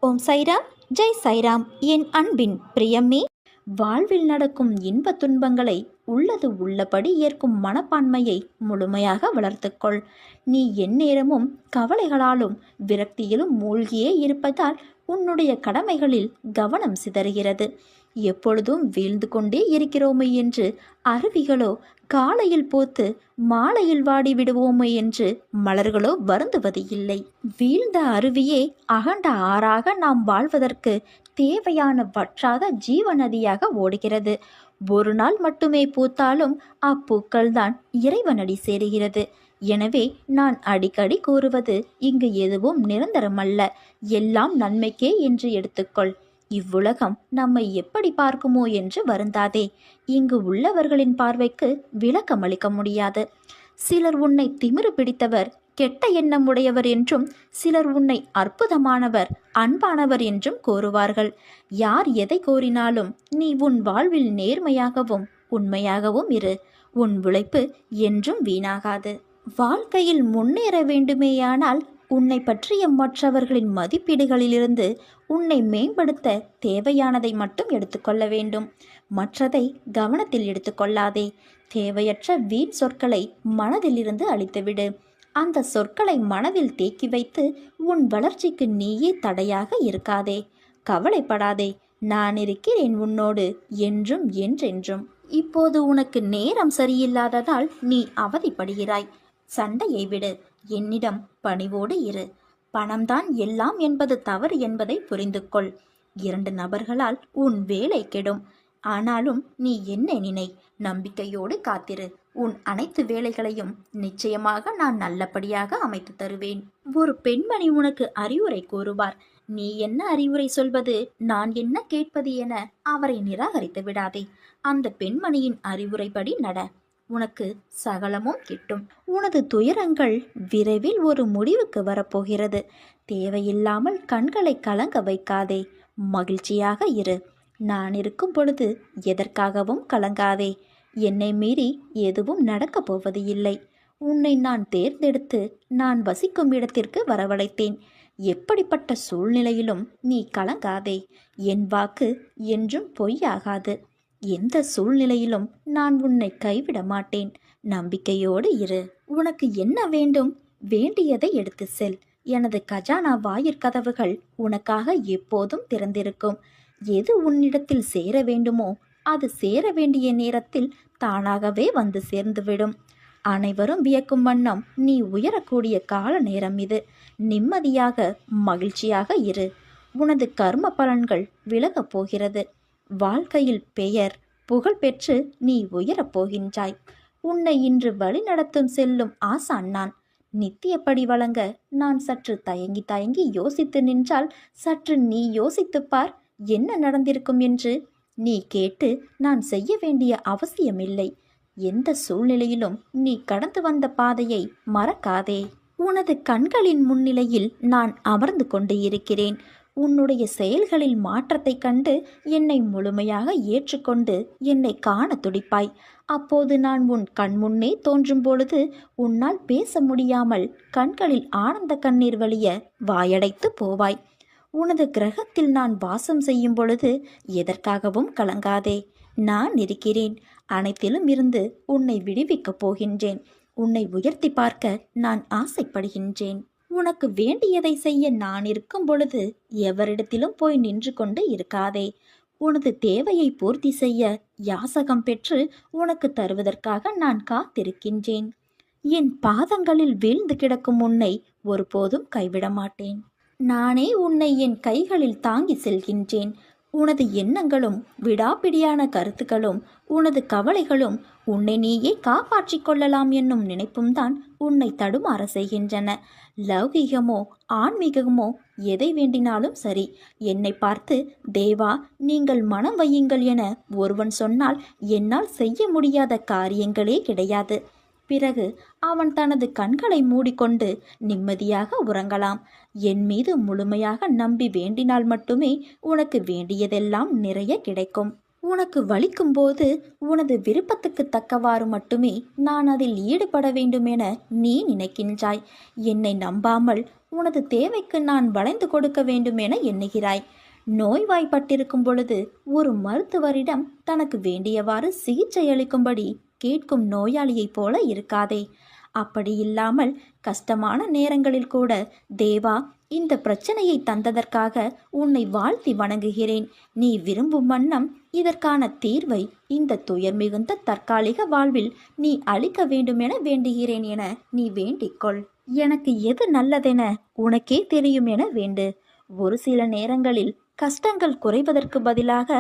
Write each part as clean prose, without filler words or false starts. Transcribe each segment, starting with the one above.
ஓம் சைராம், ஜெய் சைராம். என் அன்பின் பிரியமே, வாழ்வில் நடக்கும் இன்ப துன்பங்களை உள்ளது உள்ளபடி ஏற்கும் மனப்பான்மையை முழுமையாக வளர்த்துக்கொள். நீ எந்நேரமும் கவலைகளாலும் விரக்தியிலும் மூழ்கியே இருப்பதால் உன்னுடைய கடமைகளில் கவனம் சிதறுகிறது. எப்பொழுதும் வீழ்ந்து கொண்டே இருக்கிறோமே என்று அருவிகளோ காலையில் பூத்து மாலையில் வாடி விடுவோமே என்று மலர்களோ வருந்துவது இல்லை. வீழ்ந்த அருவியே அகண்ட ஆறாக நாம் வாழ்வதற்கு தேவையான வற்றாத ஜீவ நதியாக ஓடுகிறது. ஒரு நாள் மட்டுமே பூத்தாலும் அப்பூக்கள்தான் இறைவனடி சேருகிறது. எனவே நான் அடிக்கடி கூறுவது, இங்கு எதுவும் நிரந்தரமல்ல, எல்லாம் நன்மைக்கே என்று எடுத்துக்கொள். இவ்வுலகம் நம்மை எப்படி பார்க்குமோ என்று வருந்தாதே. இங்கு உள்ளவர்களின் பார்வைக்கு விளக்கம் அளிக்க முடியாது. சிலர் உன்னை திமிரு பிடித்தவர், கெட்ட எண்ணம் உடையவர் என்றும், சிலர் உன்னை அற்புதமானவர், அன்பானவர் என்றும் கூறுவார்கள். யார் எதை கூறினாலும் நீ உன் வாழ்வில் நேர்மையாகவும் உண்மையாகவும் இரு. உன் உழைப்பு என்றும் வீணாகாது. வாழ்க்கையில் முன்னேற வேண்டுமேயானால் உன்னை பற்றிய மற்றவர்களின் மதிப்பீடுகளிலிருந்து உன்னை மேம்படுத்த தேவையானதை மட்டும் எடுத்துக்கொள்ள வேண்டும். மற்றதை கவனத்தில் எடுத்துக்கொள்ளாதே. தேவையற்ற வீண் சொற்களை மனதிலிருந்து அழித்துவிடு. அந்த சொற்களை மனதில் தேக்கி வைத்து உன் வளர்ச்சிக்கு நீயே தடையாக இருக்காதே. கவலைப்படாதே, நான் இருக்கிறேன் உன்னோடு என்றும் என்றென்றும். இப்போது உனக்கு நேரம் சரியில்லாததால் நீ அவதிப்படுகிறாய். சண்டையை விடு, என்னிடம் பணிவோடு இரு. பணம்தான் எல்லாம் என்பது தவறு என்பதை புரிந்து கொள். 2 நபர்களால் உன் வேலை கெடும். ஆனாலும் நீ என்னை நினை, நம்பிக்கையோடு காத்திரு. உன் அனைத்து வேலைகளையும் நிச்சயமாக நான் நல்லபடியாக அமைத்து தருவேன். ஒரு பெண்மணி உனக்கு அறிவுரை கூறுவார். நீ என்ன அறிவுரை சொல்வது, நான் என்ன கேட்பது என அவரை நிராகரித்து விடாதே. அந்த பெண்மணியின் அறிவுரைப்படி நட. உனக்கு சகலமும் கிட்டும். உனது துயரங்கள் விரைவில் ஒரு முடிவுக்கு வரப்போகிறது. தேவையில்லாமல் கண்களை கலங்க வைக்காதே. மகிழ்ச்சியாக இரு. நான் இருக்கும் பொழுது எதற்காகவும் கலங்காதே. என்னை மீறி எதுவும் நடக்கப் போவது இல்லை. உன்னை நான் தேர்ந்தெடுத்து நான் வசிக்கும் இடத்திற்கு வரவழைத்தேன். எப்படிப்பட்ட சூழ்நிலையிலும் நீ கலங்காதே. என் வாக்கு என்றும் பொய்யாகாது. எந்த சூழ்நிலையிலும் நான் உன்னை கைவிட மாட்டேன். நம்பிக்கையோடு இரு. உனக்கு என்ன வேண்டும், வேண்டியதை எடுத்து செல். எனது கஜானா வாயிற்கதவுகள் உனக்காக எப்போதும் திறந்திருக்கும். எது உன்னிடத்தில் சேர வேண்டுமோ அது சேர வேண்டிய நேரத்தில் தானாகவே வந்து சேர்ந்துவிடும். அனைவரும் வியக்கும் வண்ணம் நீ உயரக்கூடிய கால நேரம் இது. நிம்மதியாக மகிழ்ச்சியாக இரு. உனது கர்ம பலன்கள் விலகப் போகிறது. வாழ்க்கையில் பெயர் புகழ் பெற்று நீ உயரப் போகின்றாய். உன்னை இன்று வழிநடத்தும் செல்லும் ஆசான் நான். நித்தியப்படி வழங்க நான் சற்று தயங்கி யோசித்து நின்றால் சற்று நீ யோசித்துப்பார், என்ன நடந்திருக்கும் என்று. நீ கேட்டு நான் செய்ய வேண்டிய அவசியமில்லை. எந்த சூழ்நிலையிலும் நீ கடந்து வந்த பாதையை மறக்காதே. உனது கண்களின் முன்னிலையில் நான் அமர்ந்து கொண்டு இருக்கிறேன். உன்னுடைய செயல்களில் மாற்றத்தை கண்டு என்னை முழுமையாக ஏற்றுக்கொண்டு என்னை காண துடிப்பாய். அப்போது நான் உன் கண்முன்னே தோன்றும் பொழுது உன்னால் பேச முடியாமல் கண்களில் ஆனந்த கண்ணீர் வழிய வாயடைத்து போவாய். உனது கிரகத்தில் நான் வாசம் செய்யும் பொழுது எதற்காகவும் கலங்காதே. நான் இருக்கிறேன். அனைத்திலும் இருந்து உன்னை விடுவிக்கப் போகின்றேன். உன்னை உயர்த்தி பார்க்க நான் ஆசைப்படுகின்றேன். உனக்கு வேண்டியதை செய்ய நான் இருக்கும் பொழுது எவரிடத்திலும் போய் நின்று கொண்டு இருக்காதே. உனது தேவையை பூர்த்தி செய்ய யாசகம் பெற்று உனக்கு தருவதற்காக நான் காத்திருக்கின்றேன். என் பாதங்களில் வீழ்ந்து கிடக்கும் உன்னை ஒருபோதும் கைவிட மாட்டேன். நானே உன்னை என் கைகளில் தாங்கி செல்கின்றேன். உனது எண்ணங்களும் விடாப்பிடியான கருத்துக்களும் உனது கவலைகளும் உன்னை நீயே காப்பாற்றிக் கொள்ளலாம் என்னும் நினைப்பும் தான் உன்னை தடுமாற செய்கின்றன. லௌகீகமோ ஆன்மீகமோ எதை வேண்டினாலும் சரி, என்னை பார்த்து தேவா நீங்கள் மனம் வையுங்கள் என ஒருவன் சொன்னால் என்னால் செய்ய முடியாத காரியங்களே கிடையாது. பிறகு அவன் தனது கண்களை மூடிக்கொண்டு நிம்மதியாக உறங்கலாம். என் மீது முழுமையாக நம்பி வேண்டினால் மட்டுமே உனக்கு வேண்டியதெல்லாம் நிறைய கிடைக்கும். உனக்கு வலிக்கும்போது உனது விருப்பத்துக்கு தக்கவாறு மட்டுமே நான் அதில் ஈடுபட வேண்டுமென நீ நினைக்கின்றாய். என்னை நம்பாமல் உனது தேவைக்கு நான் வளைந்து கொடுக்க வேண்டுமென எண்ணுகிறாய். நோய்வாய்ப்பட்டிருக்கும் பொழுது ஒரு மருத்துவரிடம் தனக்கு வேண்டியவாறு சிகிச்சை அளிக்கும்படி கேட்கும் நோயாளியைப் போல இருக்காதே. அப்படியில்லாமல் கஷ்டமான நேரங்களில் கூட தேவா, இந்த பிரச்சனையை தந்ததற்காக உன்னை வாழ்த்தி வணங்குகிறேன். நீ விரும்பும் வண்ணம் இதற்கான தீர்வை இந்த துயர் மிகுந்த தற்காலிக வாழ்வில் நீ அளிக்க வேண்டுமென வேண்டுகிறேன் என நீ வேண்டிக்கொள். எனக்கு எது நல்லதென உனக்கே தெரியும் என வேண்டு. ஒரு சில நேரங்களில் கஷ்டங்கள் குறைவதற்கு பதிலாக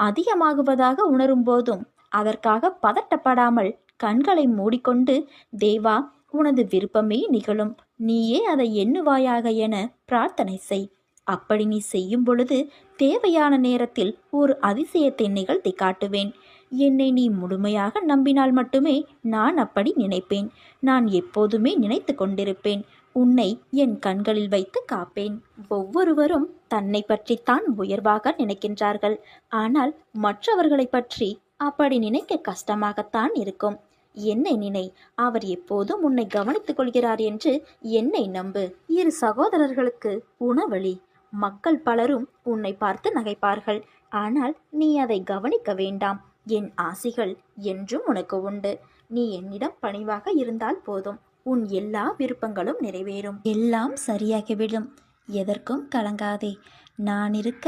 அதிகமாகுவதாக உணரும் போதும் அதற்காக பதட்டப்படாமல் கண்களை மூடிக்கொண்டு தேவா, உனது விருப்பமே நிகழும், நீயே அதை எண்ணுவாயாக என பிரார்த்தனை செய். அப்படி நீ செய்யும் பொழுது தேவையான நேரத்தில் ஒரு அதிசயத்தை நிகழ்த்தி காட்டுவேன். என்னை நீ முழுமையாக நம்பினால் மட்டுமே நான் அப்படி நினைப்பேன். நான் எப்போதுமே நினைத்து கொண்டிருப்பேன். உன்னை என் கண்களில் வைத்து காப்பேன். ஒவ்வொருவரும் தன்னை பற்றித்தான் உயர்வாக நினைக்கின்றார்கள். ஆனால் மற்றவர்களை பற்றி அப்படி நினைக்க கஷ்டமாகத்தான் இருக்கும். என்னை நினை, அவர் எப்போதும் உன்னை கவனித்துக் கொள்கிறார் என்று என்னை நம்பு. இரு சகோதரர்களுக்கு உணவளி. மக்கள் பலரும் உன்னை பார்த்து நகைப்பார்கள். ஆனால் நீ அதை கவனிக்க வேண்டாம். என் ஆசிகள் என்றும் உனக்கு உண்டு. நீ என்னிடம் பணிவாக இருந்தால் போதும். உன் எல்லா விருப்பங்களும் நிறைவேறும். எல்லாம் சரியாகிவிடும். எதற்கும் கலங்காதே. நான் இருக்க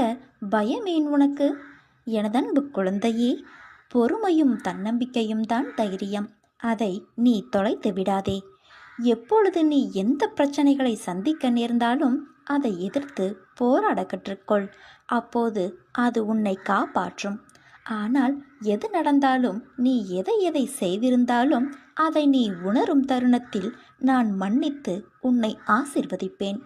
பயமேன் உனக்கு? எனதன்பு குழந்தையே, பொறுமையும் தன்னம்பிக்கையும் தான் தைரியம். அதை நீ தொலைத்து விடாதே. எப்பொழுது நீ எந்த பிரச்சனைகளை சந்திக்க நேர்ந்தாலும் அதை எதிர்த்து போராட கற்றுக்கொள். அப்போது அது உன்னை காப்பாற்றும். ஆனால் எது நடந்தாலும், நீ எதை எதை செய்திருந்தாலும் அதை நீ உணரும் தருணத்தில் நான் மன்னித்து உன்னை ஆசிர்வதிப்பேன்.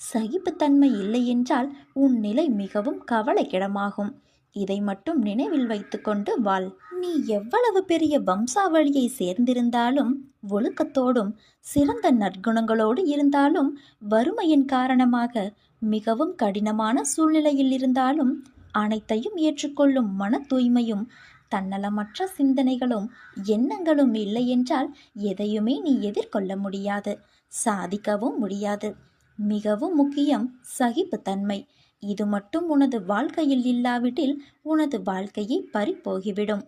சகிப்புத்தன்மை இல்லை என்றால் உன் நிலை மிகவும் கவலைக்கிடமாகும். இதை மட்டும் நினைவில் வைத்துக்கொண்டு வாழ். நீ எவ்வளவு பெரிய வம்சாவளியை சேர்ந்திருந்தாலும், ஒழுக்கத்தோடும் சிறந்த நற்குணங்களோடு இருந்தாலும், வறுமையின் காரணமாக மிகவும் கடினமான சூழ்நிலையில் இருந்தாலும், அனைத்தையும் ஏற்றுக்கொள்ளும் மன தூய்மையும் தன்னலமற்ற சிந்தனைகளும் எண்ணங்களும் இல்லை என்றால் எதையுமே நீ எதிர்கொள்ள முடியாது, சாதிக்கவும் முடியாது. மிகவும் முக்கியம் சகிப்புத்தன்மை. இது மட்டும் உனது வாழ்க்கையில் இல்லாவிடில் உனது வாழ்க்கையை பறிபோகிவிடும்.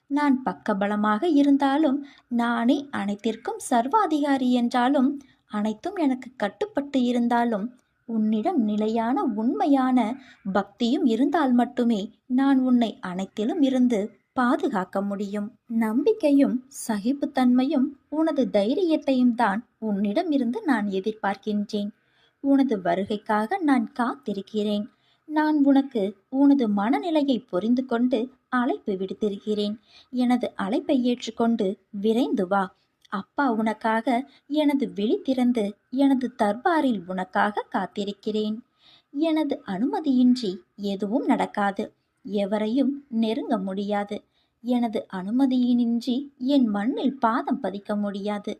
நான் பக்கபலமாக இருந்தாலும், நானே அனைத்திற்கும் சர்வாதிகாரி என்றாலும், அனைத்தும் எனக்கு கட்டுப்பட்டு இருந்தாலும், உன்னிடம் நிலையான உண்மையான பக்தியும் இருந்தால் மட்டுமே நான் உன்னை அனைத்திலும் இருந்து பாதுகாக்க முடியும். நம்பிக்கையும் சகிப்புத்தன்மையும் உனது தைரியத்தையும் தான் உன்னிடம் இருந்து நான் எதிர்பார்க்கின்றேன். உனது வருகைக்காக நான் காத்திருக்கிறேன். நான் உனக்கு உனது மனநிலையை புரிந்து கொண்டு அழைப்பு விடுத்திருக்கிறேன். எனது அழைப்பை ஏற்றுக்கொண்டு விரைந்து வா. அப்பா உனக்காக எனது விழி திறந்து எனது தர்பாரில் உனக்காக காத்திருக்கிறேன். எனது அனுமதியின்றி எதுவும் நடக்காது. எவரையும் நெருங்க முடியாது. எனது அனுமதியினின்றி என் மண்ணில் பாதம் பதிக்க முடியாது.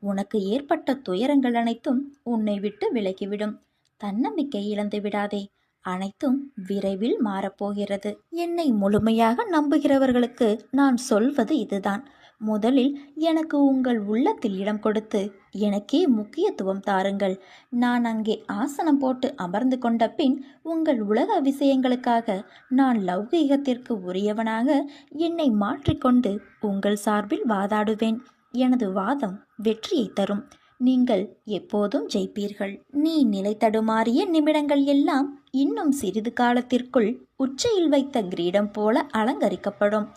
உனக்கு ஏற்பட்ட துயரங்கள் அனைத்தும் உன்னை விட்டு விலகிவிடும். தன்னம்பிக்கை இழந்து விடாதே. அனைத்தும் விரைவில் மாறப்போகிறது. என்னை முழுமையாக நம்புகிறவர்களுக்கு நான் சொல்வது இதுதான். முதலில் எனக்கு உங்கள் உள்ளத்தில் இடம் கொடுத்து எனக்கே முக்கியத்துவம் தாருங்கள். நான் அங்கே ஆசனம் போட்டு அமர்ந்து கொண்ட பின் உங்கள் உலக விஷயங்களுக்காக நான் லௌகீகத்திற்கு உரியவனாக என்னை மாற்றிக்கொண்டு உங்கள் சார்பில் வாதாடுவேன். எனது வாதம் வெற்றியை தரும். நீங்கள் எப்போதும் ஜெயிப்பீர்கள். நீ நிலை தடுமாறிய நிமிடங்கள் எல்லாம் இன்னும் சிறிது காலத்திற்குள் உச்சையில் வைத்த கிரீடம் போல அலங்கரிக்கப்படும்.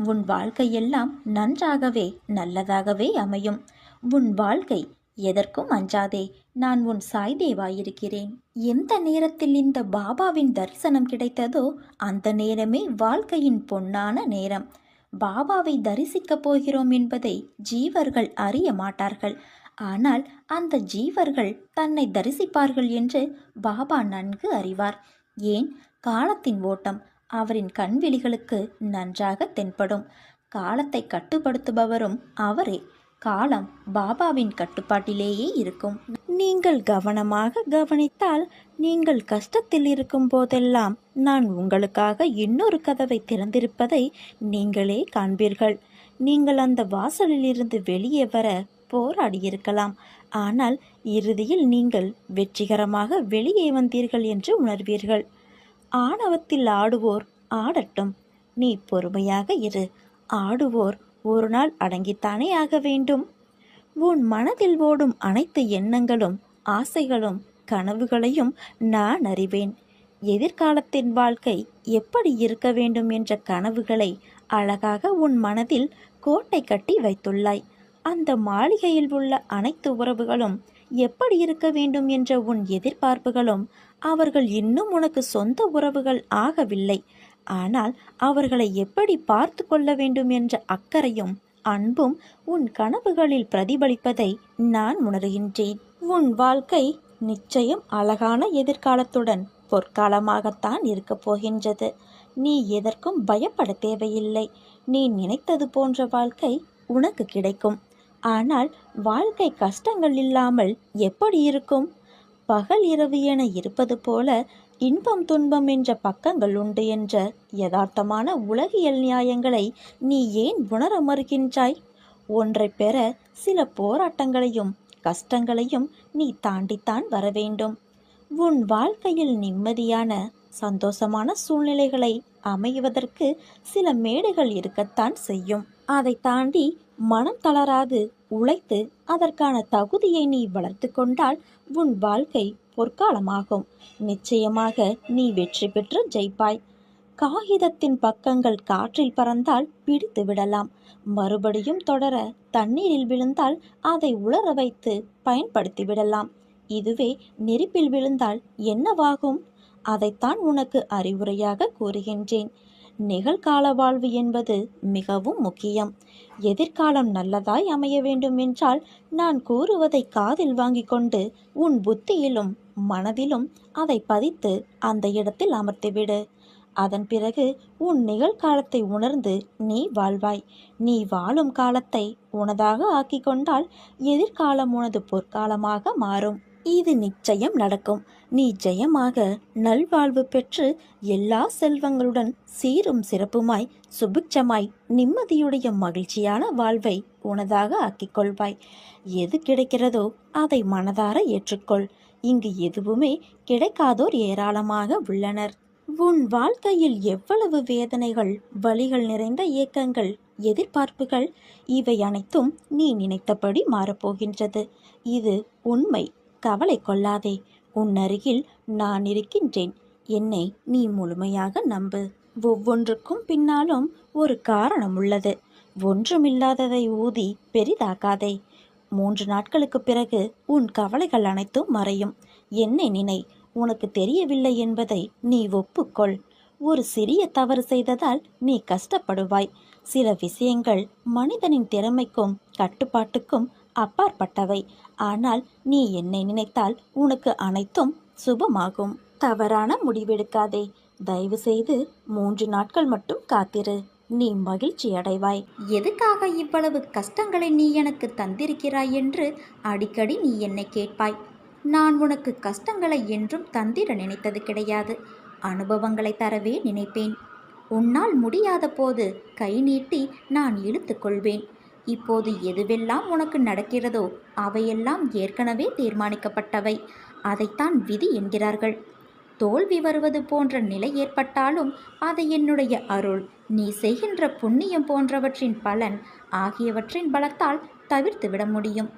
உன் வாழ்க்கையெல்லாம் நன்றாகவே நல்லதாகவே அமையும். உன் வாழ்க்கை எதற்கும் அஞ்சாதே. நான் உன் சாய்தேவாயிருக்கிறேன். எந்த நேரத்தில் இந்த பாபாவின் தரிசனம் கிடைத்ததோ அந்த நேரமே வாழ்க்கையின் பொன்னான நேரம். பாபாவை தரிசிக்கப் போகிறோம் என்பதை ஜீவர்கள் அறிய மாட்டார்கள். ஆனால் அந்த ஜீவர்கள் தன்னை தரிசிப்பார்கள் என்று பாபா நன்கு அறிவார். ஏன், காலத்தின் ஓட்டம் அவரின் கண்விழிகளுக்கு நன்றாக தென்படும். காலத்தை கட்டுப்படுத்துபவரும் அவரே. காலம் பாபாவின் கட்டுப்பாட்டிலேயே இருக்கும். நீங்கள் கவனமாக கவனித்தால், நீங்கள் கஷ்டத்தில் இருக்கும் போதெல்லாம் நான் உங்களுக்காக இன்னொரு கதவை திறந்திருப்பதை நீங்களே காண்பீர்கள். நீங்கள் அந்த வாசலிலிருந்து வெளியே வர போராடியிருக்கலாம், ஆனால் இறுதியில் நீங்கள் வெற்றிகரமாக வெளியே வந்தீர்கள் என்று உணர்வீர்கள். ஆணவத்தில் ஆடுவோர் ஆடட்டும், நீ பொறுமையாக இரு. ஆடுவோர் ஒரு நாள் அடங்கித்தானே ஆக வேண்டும். உன் மனதில் ஓடும் அனைத்து எண்ணங்களும், ஆசைகளும், கனவுகளையும் நான் அறிவேன். எதிர்காலத்தின் வாழ்க்கை எப்படி இருக்க வேண்டும் என்ற கனவுகளை அழகாக உன் மனதில் கோட்டை கட்டி வைத்துள்ளாய். அந்த மாளிகையில் உள்ள அனைத்து உறவுகளும் எப்படி இருக்க வேண்டும் என்ற உன் எதிர்பார்ப்புகளும், அவர்கள் இன்னும் உனக்கு சொந்த உறவுகள் ஆகவில்லை, ஆனால் அவர்களை எப்படி பார்த்து கொள்ள வேண்டும் என்ற அக்கறையும் அன்பும் உன் கனவுகளில் பிரதிபலிப்பதை நான் உணர்கின்றேன். உன் வாழ்க்கை நிச்சயம் அழகான எதிர்காலத்துடன் பொற்காலமாகத்தான் இருக்கப் போகின்றது. நீ எதற்கும் பயப்பட தேவையில்லை. நீ நினைத்தது போன்ற வாழ்க்கை உனக்கு கிடைக்கும். ஆனால் வாழ்க்கை கஷ்டங்கள் இல்லாமல் எப்படி இருக்கும்? பகல் இரவு என இருப்பது போல இன்பம் துன்பம் என்ற பக்கங்கள் உண்டு என்ற யதார்த்தமான உலகியல் நியாயங்களை நீ ஏன் உணர மறுக்கின்றாய்? ஒன்றை பெற சில போராட்டங்களையும் கஷ்டங்களையும் நீ தாண்டித்தான் வர வேண்டும். உன் வாழ்க்கையில் நிம்மதியான சந்தோஷமான சூழ்நிலைகளை அமைவதற்கு சில மேடுகள் இருக்கத்தான் செய்யும். அதை தாண்டி மனம் தளராது உழைத்து அதற்கான தகுதியை நீ வளர்த்து கொண்டால் உன் வாழ்க்கை பொற்காலமாகும். நிச்சயமாக நீ வெற்றி பெற்று ஜெயிப்பாய். காகிதத்தின் பக்கங்கள் காற்றில் பறந்தால் பிடித்து விடலாம். மறுபடியும் தொடர தண்ணீரில் விழுந்தால் அதை உலர வைத்து பயன்படுத்தி விடலாம். இதுவே நெருப்பில் விழுந்தால் என்னவாகும்? அதைத்தான் உனக்கு அறிவுரையாக கூறுகின்றேன். நிகழ்கால வாழ்வு என்பது மிகவும் முக்கியம். எதிர்காலம் நல்லதாய் அமைய வேண்டும் என்றால் நான் கூறுவதை காதில் வாங்கி கொண்டு உன் புத்தியிலும் மனதிலும் அதை பதித்து அந்த இடத்தில் அமர்த்திவிடு. அதன் பிறகு உன் நிகழ்காலத்தை உணர்ந்து நீ வாழ்வாய். நீ வாழும் காலத்தை உனதாக ஆக்கி கொண்டால் எதிர்காலம் உனது பொற்காலமாக மாறும். இது நிச்சயம் நடக்கும். நீ ஜெயமாக நல்வாழ்வு பெற்று எல்லா செல்வங்களுடன் சீரும் சிறப்புமாய் சுபிட்சமாய் நிம்மதியுடைய மகிழ்ச்சியான வாழ்வை உனதாக ஆக்கிக்கொள்வாய். எது கிடைக்கிறதோ அதை மனதார ஏற்றுக்கொள். இங்கு எதுவுமே கிடைக்காதோர் ஏராளமாக உள்ளனர். உன் வாழ்க்கையில் எவ்வளவு வேதனைகள், வலிகள் நிறைந்த ஏக்கங்கள், எதிர்பார்ப்புகள், இவை அனைத்தும் நீ நினைத்தபடி மாறப்போகின்றது. இது உண்மை. கவலை கொள்ளாதே. உன் அருகில் நான் இருக்கின்றேன். என்னை நீ முழுமையாக நம்பு. ஒவ்வொன்றுக்கும் பின்னாலும் ஒரு காரணம் உள்ளது. ஒன்றுமில்லாததை ஊதி பெரிதாக்காதே. 3 நாட்களுக்கு பிறகு உன் கவலைகள் அனைத்தும் மறையும். என்னை நினை. உனக்கு தெரியவில்லை என்பதை நீ ஒப்புக்கொள். ஒரு சிறிய தவறு செய்ததால் நீ கஷ்டப்படுவாய். சில விஷயங்கள் மனிதனின் திறமைக்கும் கட்டுப்பாட்டுக்கும் அப்பாற்பட்டவை. ஆனால் நீ என்னை நினைத்தால் உனக்கு அனைத்தும் சுபமாகும். தவறான முடிவெடுக்காதே. தயவு செய்து 3 நாட்கள் மட்டும் காத்திரு. நீ மகிழ்ச்சி அடைவாய். எதுக்காக இவ்வளவு கஷ்டங்களை நீ எனக்கு தந்திருக்கிறாய் என்று அடிக்கடி நீ என்னை கேட்பாய். நான் உனக்கு கஷ்டங்களை என்றும் தந்திர நினைத்தது கிடையாது. அனுபவங்களை தரவே நினைப்பேன். உன்னால் முடியாத போது கை நீட்டி நான் இழுத்து கொள்வேன். இப்போது எதுவெல்லாம் உனக்கு நடக்கிறதோ அவையெல்லாம் ஏற்கனவே தீர்மானிக்கப்பட்டவை. அதைத்தான் விதி என்கிறார்கள். தோல்வி வருவது போன்ற நிலை ஏற்பட்டாலும் அது என்னுடைய அருள், நீ செய்கின்ற புண்ணியம் போன்றவற்றின் பலன் ஆகியவற்றின் பலத்தால் தவிர்த்து விட முடியும்.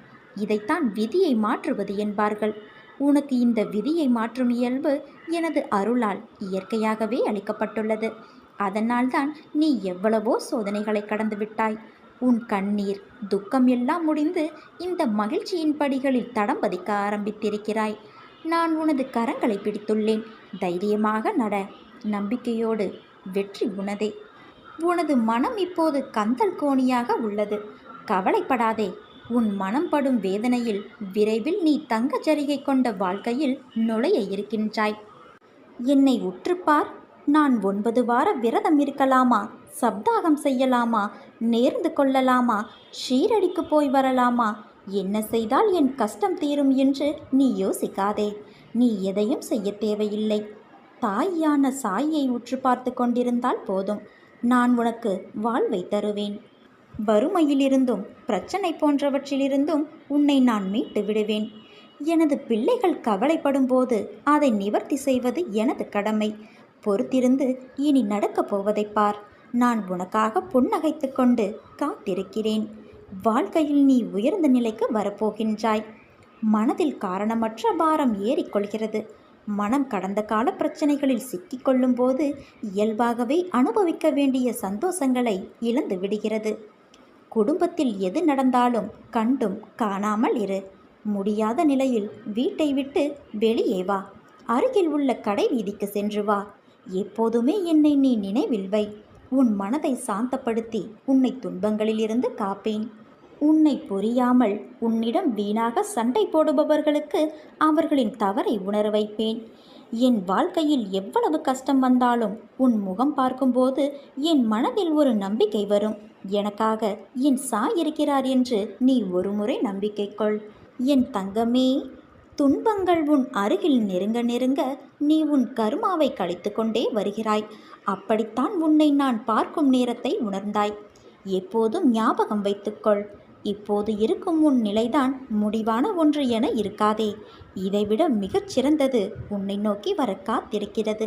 இதைத்தான் விதியை மாற்றுவது என்பார்கள். உனக்கு இந்த விதியை மாற்றும் இயல்பு எனது அருளால் இயற்கையாகவே அளிக்கப்பட்டுள்ளது. அதனால்தான் நீ எவ்வளவோ சோதனைகளை கடந்து விட்டாய். உன் கண்ணீர் துக்கம் எல்லாம் முடிந்து இந்த மகிழ்ச்சியின் படிகளில் தடம் பதிக்க ஆரம்பித்திருக்கிறாய். நான் உனது கரங்களை பிடித்துள்ளேன். தைரியமாக நட. நம்பிக்கையோடு வெற்றி உனதே. உனது மனம் இப்போது கந்தல் கோணியாக உள்ளது. கவலைப்படாதே. உன் மனம் படும் வேதனையில் விரைவில் நீ தங்க ஜரிகை கொண்ட வாழ்க்கையில் நுழைய இருக்கின்றாய். என்னை உற்றுப்பார். நான் 9 வார விரதம் இருக்கலாமா, சப்தாகம் செய்யலாமா, நேர்ந்து கொள்ளலாமா, ஷீரடிக்கு போய் வரலாமா, என்ன செய்தால் என் கஷ்டம் தீரும் என்று நீ யோசிக்காதே. நீ எதையும் செய்ய தேவையில்லை. தாயான சாயை உற்று பார்த்து கொண்டிருந்தால் போதும். நான் உனக்கு வாழ்வை தருவேன். வறுமையிலிருந்தும் பிரச்சனை போன்றவற்றிலிருந்தும் உன்னை நான் மீட்டு விடுவேன். எனது பிள்ளைகள் கவலைப்படும் போது அதை நிவர்த்தி செய்வது எனது கடமை. பொறுத்திருந்து இனி நடக்கப் போவதை பார். நான் உனக்காக புன்னகைத்து கொண்டு காத்திருக்கிறேன். வாழ்க்கையில் நீ உயர்ந்த நிலைக்கு வரப்போகின்றாய். மனதில் காரணமற்ற பாரம் ஏறிக்கொள்கிறது. மனம் கடந்த கால பிரச்சனைகளில் சிக்கிக்கொள்ளும் போது இயல்பாகவே அனுபவிக்க வேண்டிய சந்தோஷங்களை இழந்து விடுகிறது. குடும்பத்தில் எது நடந்தாலும் கண்டும் காணாமல் இரு. முடியாத நிலையில் வீட்டை விட்டு வெளியே வா. அருகில் உள்ள கடை வீதிக்கு சென்று வா. எப்போதுமே என்னை நீ நினைவில் வை. உன் மனதை சாந்தப்படுத்தி உன்னை துன்பங்களிலிருந்து காப்பேன். உன்னை புரியாமல் உன்னிடம் வீணாக சண்டை போடுபவர்களுக்கு அவர்களின் தவறை உணர வைப்பேன். என் வாழ்க்கையில் எவ்வளவு கஷ்டம் வந்தாலும் உன் முகம் பார்க்கும்போது என் மனதில் ஒரு நம்பிக்கை வரும். எனக்காக என் சாய் இருக்கிறார் என்று நீ ஒருமுறை நம்பிக்கை கொள். என் தங்கமே, துன்பங்கள் உன் அருகில் நெருங்க நெருங்க நீ உன் கருமாவை கழித்து கொண்டே வருகிறாய். அப்படித்தான் உன்னை நான் பார்க்கும் நேரத்தை உணர்ந்தாய். எப்போதும் ஞாபகம் வைத்துக்கொள். இப்போது இருக்கும் உன் நிலைதான் முடிவான ஒன்று என இருக்காதே. இதைவிட மிகச் சிறந்தது உன்னை நோக்கி வர காத்திருக்கிறது.